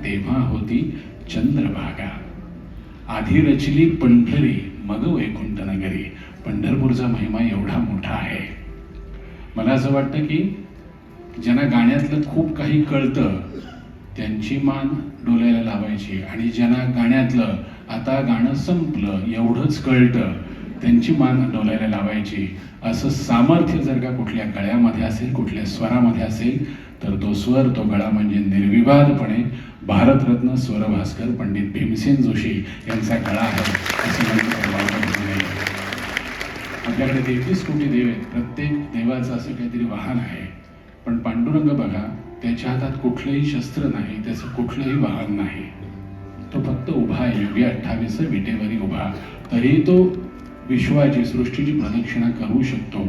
तेव्हा होती चंद्रभागा. आधी रचली पंढरी मग वैकुंठ नगरी. पंढरपूरचा महिमा एवढा मोठा आहे. मला असं वाटतं की ज्यांना गाण्यातलं खूप काही कळतं त्यांची मान डोलायला लावायची, आणि ज्यांना गाण्यातलं आता गाणं संपलं एवढंच कळतं त्यांची मान डोलायला लावायची. असं सामर्थ्य जर का कुठल्या गळ्यामध्ये असेल, कुठल्या स्वरामध्ये असेल, तर तो स्वर, तो गळा म्हणजे निर्विवादपणे भारतरत्न स्वरभास्कर पंडित भीमसेन जोशी यांचा गळा आहे असं म्हणतो. आपल्याकडे 33 कोटी देव आहेत. प्रत्येक देवाचं असं काहीतरी वाहन आहे. पण पांडुरंग बघा, त्याच्या हातात कुठलंही शस्त्र नाही, त्याचं कुठलंही वाहन नाही. तो फक्त उभा आहे, योगी 28 विटेवरी उभा. तरी तो विश्वाची, सृष्टीची प्रदक्षिणा करू शकतो.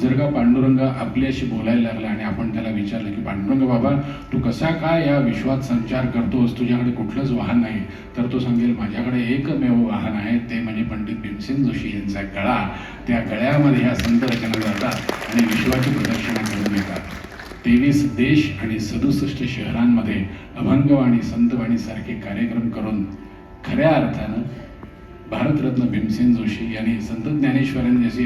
जर का पांडुरंग आपल्याशी बोलायला लागला आणि आपण त्याला विचारलं की पांडुरंग बाबा, तू कसा काय या विश्वात संचार करतोस, तुझ्याकडे कुठलंच वाहन नाही, तर तो सांगेल माझ्याकडे एकमेव वाहन आहे, ते म्हणजे पंडित भीमसेन जोशी यांचा गळा. त्या गळ्यामध्ये ह्या संत रचना जातात आणि विश्वाची प्रदक्षिणा करून येतात. 23 देश आणि 67 शहरांमध्ये अभंगवाणी, संतवाणी सारखे कार्यक्रम करून खऱ्या अर्थानं भारतरत्न भीमसेन जोशी यांनी संत ज्ञानेश्वरांनी जसे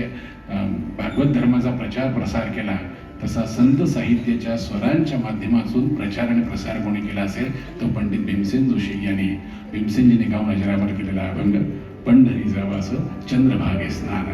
भागवत धर्माचा प्रचार प्रसार केला, तसा संत साहित्याच्या स्वरांच्या माध्यमातून प्रचार आणि प्रसार कोणी केला असेल तो पंडित भीमसेन जोशी यांनी. भीमसेनजीने गाऊन अजरामर केलेला अभंग पंढरी जावाचं चंद्रभागे स्नान.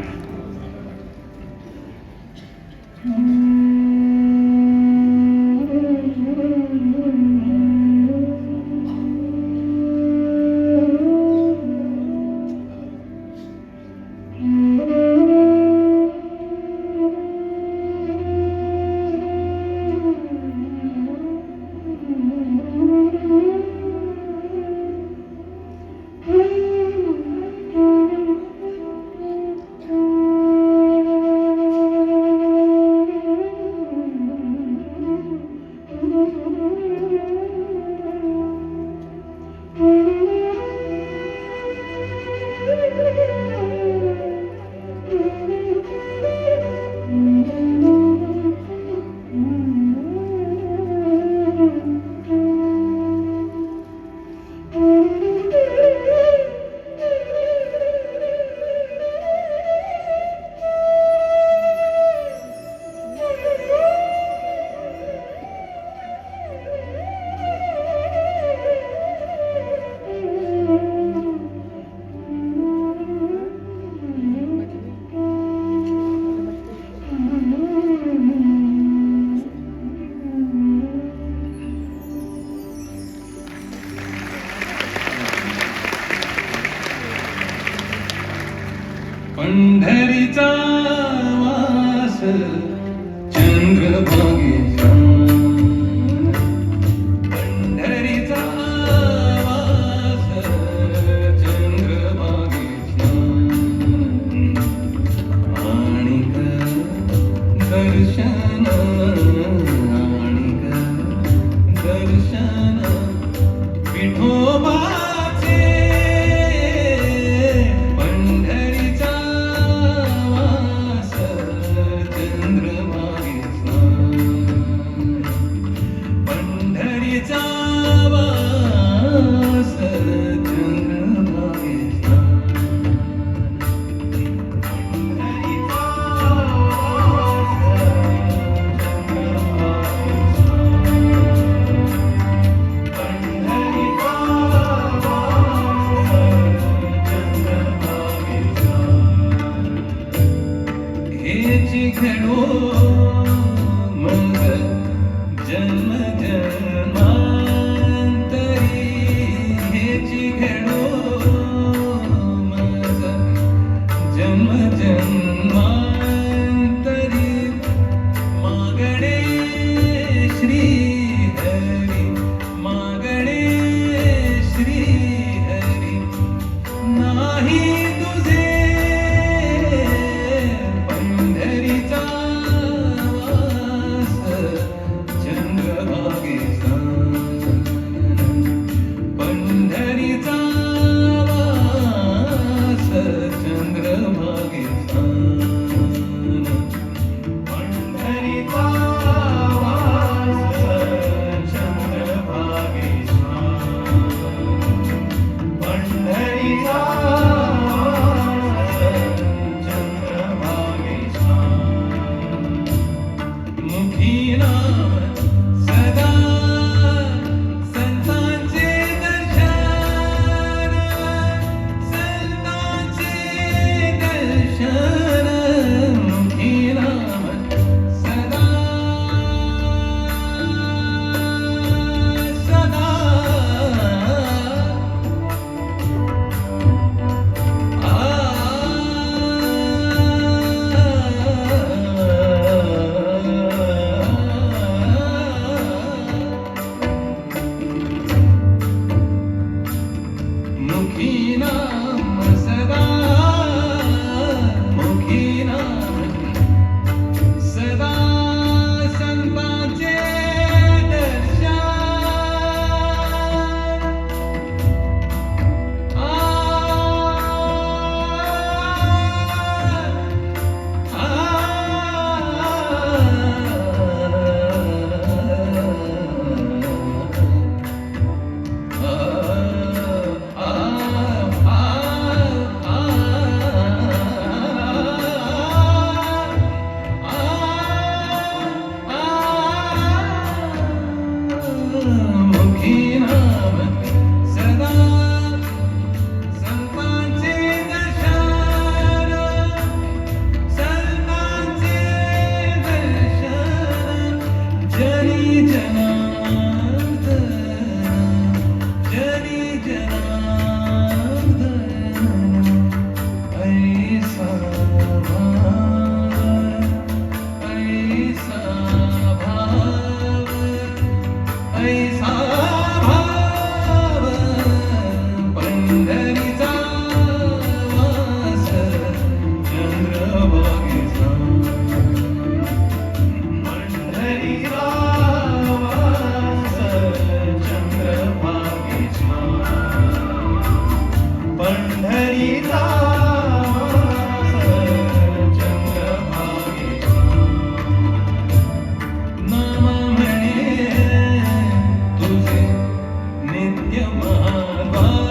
पंढरीचा वास चंद्रभागे, पंढरीचा वास चंद्रभागे, आणिक दर्शन, आणिक दर्शन विठोबा चंद्रभागे स्नान. महाद्वार